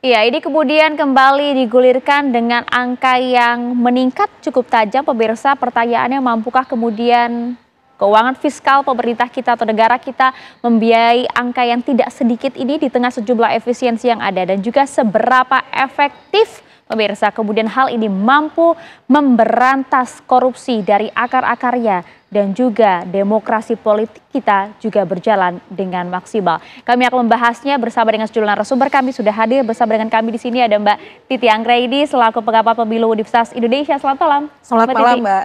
Ya, ini kemudian kembali digulirkan dengan angka yang meningkat cukup tajam. Pemirsa, pertanyaannya mampukah kemudian keuangan fiskal pemerintah kita atau negara kita membiayai angka yang tidak sedikit ini di tengah sejumlah efisiensi yang ada, dan juga seberapa efektif pemirsa kemudian hal ini mampu memberantas korupsi dari akar-akarnya, dan juga demokrasi politik kita juga berjalan dengan maksimal. Kami akan membahasnya bersama dengan sejumlah narasumber. Kami sudah hadir bersama dengan kami di sini ada Mbak Titi Anggraini selaku pengamat pemilu Universitas Indonesia. Selamat malam. Selamat malam, Mbak.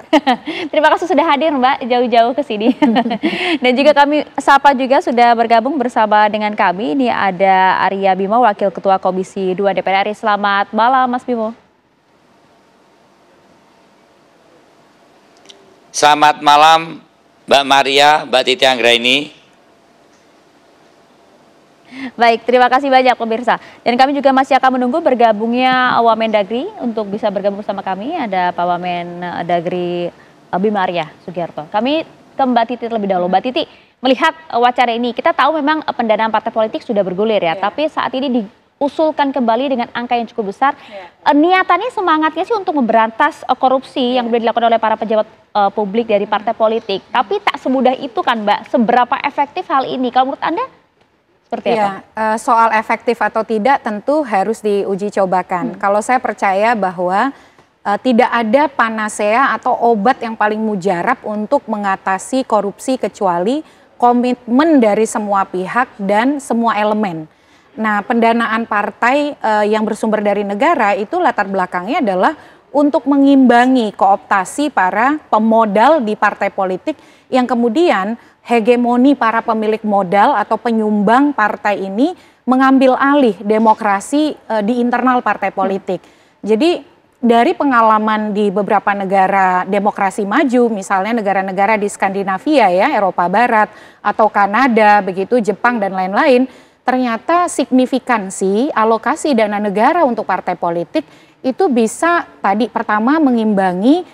Terima kasih sudah hadir, Mbak, jauh-jauh ke sini. Dan juga kami sapa juga sudah bergabung bersama dengan kami. Ini ada Arya Bima, Wakil Ketua Komisi 2 DPR RI. Selamat malam, Mas Bimo. Selamat malam Mbak Maria, Mbak Titi Anggraini. Baik, terima kasih banyak pemirsa. Dan kami juga masih akan menunggu bergabungnya Wamendagri untuk bisa bergabung sama kami. Ada Pak Wamendagri Bima Arya Sugiarto. Kami ke Mbak Titi terlebih dahulu. Mbak Titi, melihat wacana ini, kita tahu memang pendanaan partai politik sudah bergulir ya. Tapi saat ini diusulkan kembali dengan angka yang cukup besar. Niatannya, semangatnya sih untuk memberantas korupsi yang sudah dilakukan oleh para pejabat publik dari partai politik. Tapi tak semudah itu kan, Mbak. Seberapa efektif hal ini? Kalau menurut Anda seperti apa? Soal efektif atau tidak tentu harus diuji cobakan. Kalau saya percaya bahwa tidak ada panacea atau obat yang paling mujarab untuk mengatasi korupsi kecuali komitmen dari semua pihak dan semua elemen. Nah, pendanaan partai yang bersumber dari negara itu latar belakangnya adalah untuk mengimbangi kooptasi para pemodal di partai politik yang kemudian hegemoni para pemilik modal atau penyumbang partai ini mengambil alih demokrasi di internal partai politik. Jadi dari pengalaman di beberapa negara demokrasi maju, misalnya negara-negara di Skandinavia ya, Eropa Barat atau Kanada, begitu Jepang dan lain-lain, ternyata signifikansi alokasi dana negara untuk partai politik itu bisa tadi pertama mengimbangi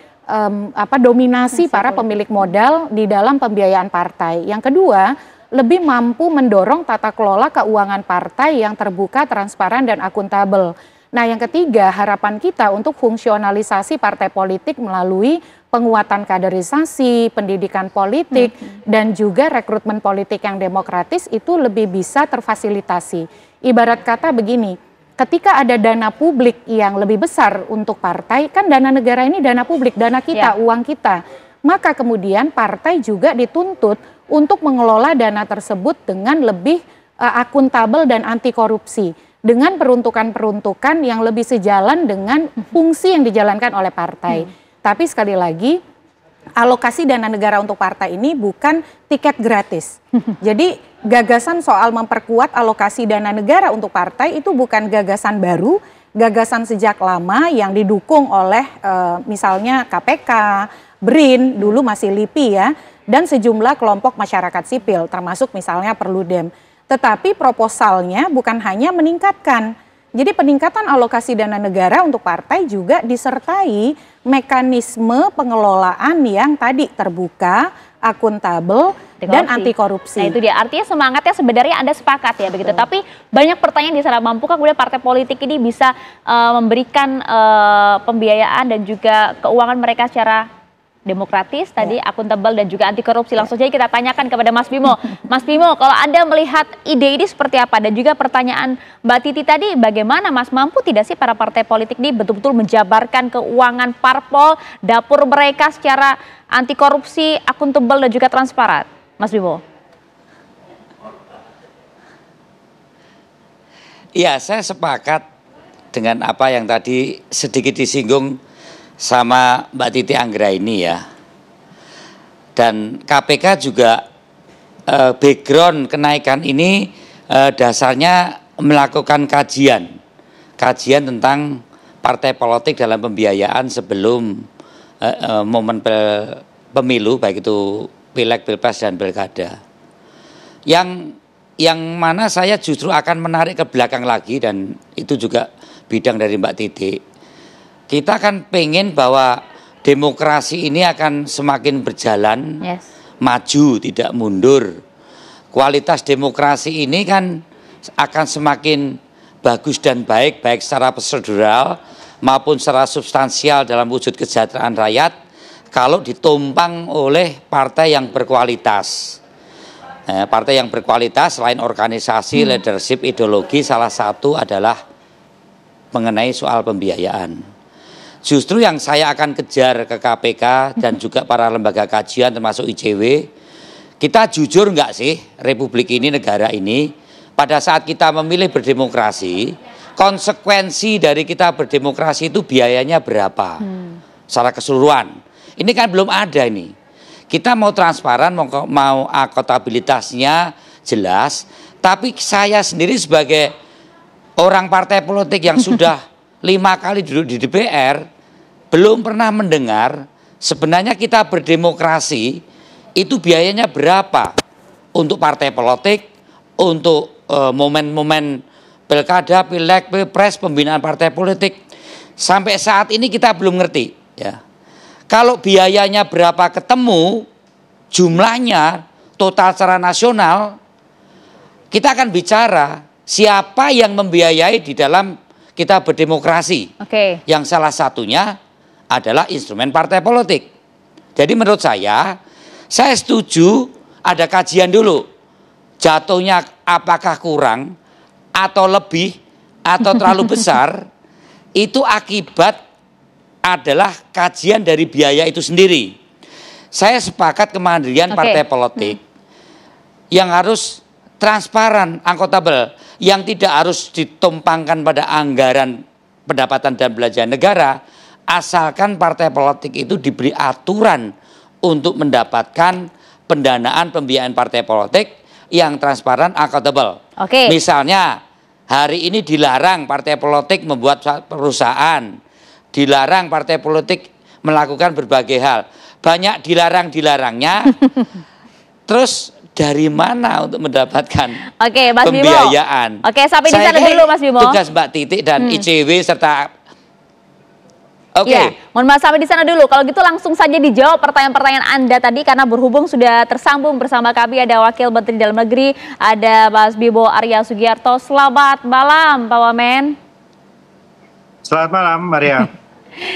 dominasi para pemilik modal di dalam pembiayaan partai. Yang kedua, lebih mampu mendorong tata kelola keuangan partai yang terbuka, transparan, dan akuntabel. Nah, yang ketiga, harapan kita untuk fungsionalisasi partai politik melalui penguatan kaderisasi, pendidikan politik, dan juga rekrutmen politik yang demokratis itu lebih bisa terfasilitasi. Ibarat kata begini, ketika ada dana publik yang lebih besar untuk partai, kan dana negara ini dana publik, dana kita, uang kita. Maka kemudian partai juga dituntut untuk mengelola dana tersebut dengan lebih akuntabel dan anti korupsi. Dengan peruntukan-peruntukan yang lebih sejalan dengan fungsi yang dijalankan oleh partai. Tapi sekali lagi, alokasi dana negara untuk partai ini bukan tiket gratis. Jadi gagasan soal memperkuat alokasi dana negara untuk partai itu bukan gagasan baru, gagasan sejak lama yang didukung oleh misalnya KPK, BRIN, dulu masih LIPI ya, dan sejumlah kelompok masyarakat sipil termasuk misalnya Perludem. Tetapi proposalnya bukan hanya meningkatkan. Jadi peningkatan alokasi dana negara untuk partai juga disertai mekanisme pengelolaan yang tadi terbuka, akuntabel, dan anti korupsi. Nah itu dia, artinya semangatnya sebenarnya Anda sepakat ya begitu. Tapi banyak pertanyaan di sana, mampukah kemudian partai politik ini bisa memberikan pembiayaan dan juga keuangan mereka secara demokratis, tadi akuntabel dan juga anti korupsi. Langsung saja kita tanyakan kepada Mas Bimo. Mas Bimo, kalau Anda melihat ide ini seperti apa? Dan juga pertanyaan Mbak Titi tadi, bagaimana Mas, mampu tidak sih para partai politik ini betul-betul menjabarkan keuangan parpol, dapur mereka secara anti korupsi, akuntabel dan juga transparan? Mas Bimo. Iya, saya sepakat dengan apa yang tadi sedikit disinggung sama Mbak Titi Anggraini ya. Dan KPK juga background kenaikan ini dasarnya melakukan kajian tentang partai politik dalam pembiayaan sebelum momen pemilu, baik itu pileg, pilpres dan pilkada. Yang mana saya justru akan menarik ke belakang lagi, dan itu juga bidang dari Mbak Titi. Kita kan pengen bahwa demokrasi ini akan semakin berjalan, maju, tidak mundur. Kualitas demokrasi ini kan akan semakin bagus dan baik, baik secara prosedural maupun secara substansial dalam wujud kesejahteraan rakyat kalau ditumpang oleh partai yang berkualitas. Partai yang berkualitas selain organisasi, leadership, ideologi, salah satu adalah mengenai soal pembiayaan. Justru yang saya akan kejar ke KPK dan juga para lembaga kajian termasuk ICW, kita jujur nggak sih Republik ini, negara ini, pada saat kita memilih berdemokrasi, konsekuensi dari kita berdemokrasi itu biayanya berapa secara keseluruhan. Ini kan belum ada ini. Kita mau transparan, mau akuntabilitasnya jelas, tapi saya sendiri sebagai orang partai politik yang sudah 5 kali duduk di DPR, belum pernah mendengar sebenarnya kita berdemokrasi itu biayanya berapa untuk partai politik, untuk momen-momen pilkada, pileg, pilpres, pembinaan partai politik. Sampai saat ini kita belum ngerti. Ya. Kalau biayanya berapa ketemu, jumlahnya total secara nasional, kita akan bicara siapa yang membiayai di dalam kita berdemokrasi. Yang salah satunya adalah instrumen partai politik. Jadi menurut saya setuju ada kajian dulu. Jatuhnya apakah kurang atau lebih atau terlalu besar, itu akibat adalah kajian dari biaya itu sendiri. Saya sepakat kemandirian partai politik yang harus transparan, akuntabel, yang tidak harus ditumpangkan pada anggaran pendapatan dan belanjaan negara, asalkan partai politik itu diberi aturan untuk mendapatkan pendanaan pembiayaan partai politik yang transparan, akuntabel. Misalnya hari ini dilarang partai politik membuat perusahaan, dilarang partai politik melakukan berbagai hal, banyak dilarang-dilarangnya. Terus dari mana untuk mendapatkan Mas pembiayaan? Bimo. Sampai di sana dulu Mas Bimo. Tugas Mbak Titi dan ICW serta mohon maaf sampai di sana dulu. Kalau gitu langsung saja dijawab pertanyaan-pertanyaan Anda tadi, karena berhubung sudah tersambung bersama kami ada Wakil Menteri Dalam Negeri, ada Mas Bimo Arya Sugiarto. Selamat malam Pak Wamen. Selamat malam Maria.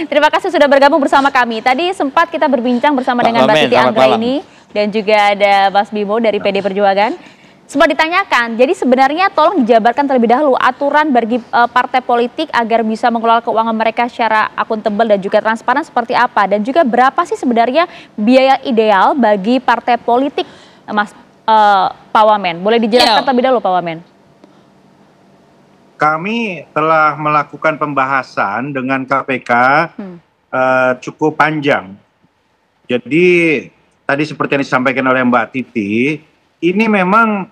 Terima kasih sudah bergabung bersama kami. Tadi sempat kita berbincang bersama dengan Mbak Titi Anggraini dan juga ada Mas Bimo dari PD Perjuangan. Sempat ditanyakan, jadi sebenarnya tolong dijabarkan terlebih dahulu aturan bagi partai politik agar bisa mengelola keuangan mereka secara akuntabel dan juga transparan seperti apa, dan juga berapa sih sebenarnya biaya ideal bagi partai politik, Mas Pak Wamen? Boleh dijelaskan terlebih dahulu Pak Wamen? Kami telah melakukan pembahasan dengan KPK cukup panjang. Jadi tadi seperti yang disampaikan oleh Mbak Titi, ini memang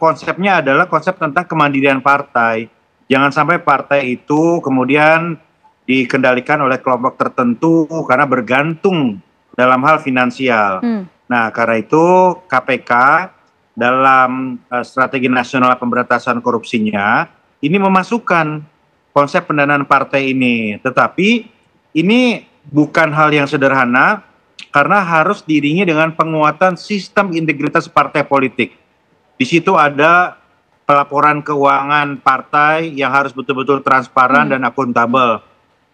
konsepnya adalah konsep tentang kemandirian partai. Jangan sampai partai itu kemudian dikendalikan oleh kelompok tertentu karena bergantung dalam hal finansial. Nah, karena itu KPK dalam strategi nasional pemberantasan korupsinya ini memasukkan konsep pendanaan partai ini. Tetapi ini bukan hal yang sederhana, karena harus diiringi dengan penguatan sistem integritas partai politik. Di situ ada pelaporan keuangan partai yang harus betul-betul transparan dan akuntabel.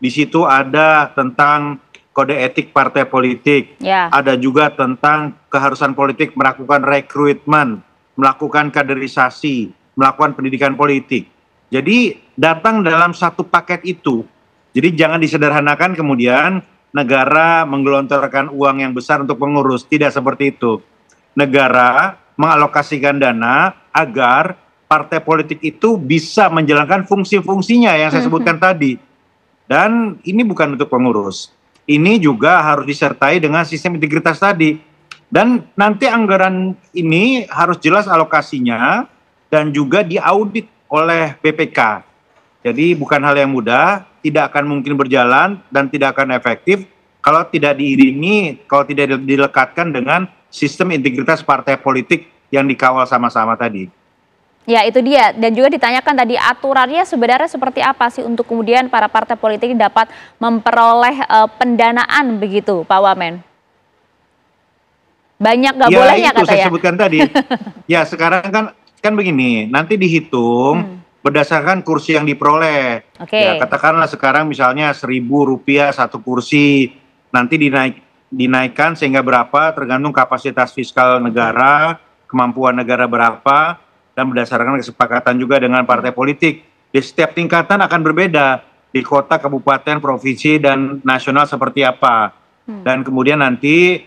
Di situ ada tentang kode etik partai politik. Ada juga tentang keharusan politik melakukan rekrutmen, melakukan kaderisasi, melakukan pendidikan politik. Jadi datang dalam satu paket itu. Jadi jangan disederhanakan kemudian negara menggelontorkan uang yang besar untuk mengurus. Tidak seperti itu. Negara mengalokasikan dana agar partai politik itu bisa menjalankan fungsi-fungsinya yang saya sebutkan tadi. Dan ini bukan untuk pengurus. Ini juga harus disertai dengan sistem integritas tadi. Dan nanti anggaran ini harus jelas alokasinya dan juga diaudit oleh BPK. Jadi bukan hal yang mudah, tidak akan mungkin berjalan dan tidak akan efektif kalau tidak diiringi, kalau tidak dilekatkan dengan sistem integritas partai politik yang dikawal sama-sama tadi. Ya, itu dia. Dan juga ditanyakan tadi aturannya sebenarnya seperti apa sih untuk kemudian para partai politik dapat memperoleh pendanaan begitu, Pak Wamen? Banyak nggak bolehnya katanya. Ya, itu saya sebutkan tadi. Ya, sekarang kan begini, nanti dihitung berdasarkan kursi yang diperoleh. Oke. Ya, katakanlah sekarang misalnya Rp1.000 satu kursi, nanti dinaikkan sehingga berapa tergantung kapasitas fiskal negara, kemampuan negara berapa, dan berdasarkan kesepakatan juga dengan partai politik. Di setiap tingkatan akan berbeda, di kota, kabupaten, provinsi, dan nasional seperti apa. Dan kemudian nanti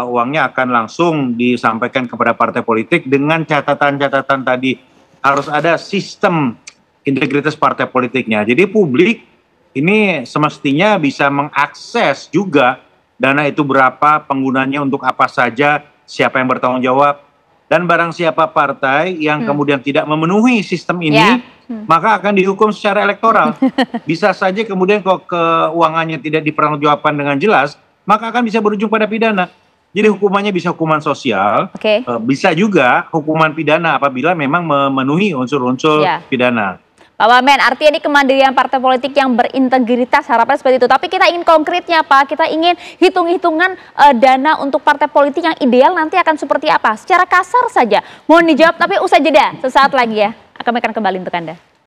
uangnya akan langsung disampaikan kepada partai politik dengan catatan-catatan tadi. Harus ada sistem integritas partai politiknya. Jadi publik ini semestinya bisa mengakses juga dana itu berapa, penggunanya untuk apa saja, siapa yang bertanggung jawab. Dan barang siapa partai yang kemudian tidak memenuhi sistem ini, maka akan dihukum secara elektoral. Bisa saja kemudian kalau keuangannya tidak dipertanggungjawabkan dengan jelas, maka akan bisa berujung pada pidana. Jadi hukumannya bisa hukuman sosial, bisa juga hukuman pidana apabila memang memenuhi unsur-unsur pidana. Pak Wamen, artinya ini kemandirian partai politik yang berintegritas, harapan seperti itu. Tapi kita ingin konkretnya Pak, kita ingin hitung-hitungan dana untuk partai politik yang ideal nanti akan seperti apa? Secara kasar saja, mohon dijawab tapi usai jeda sesaat lagi ya. Kami akan kembali untuk Anda.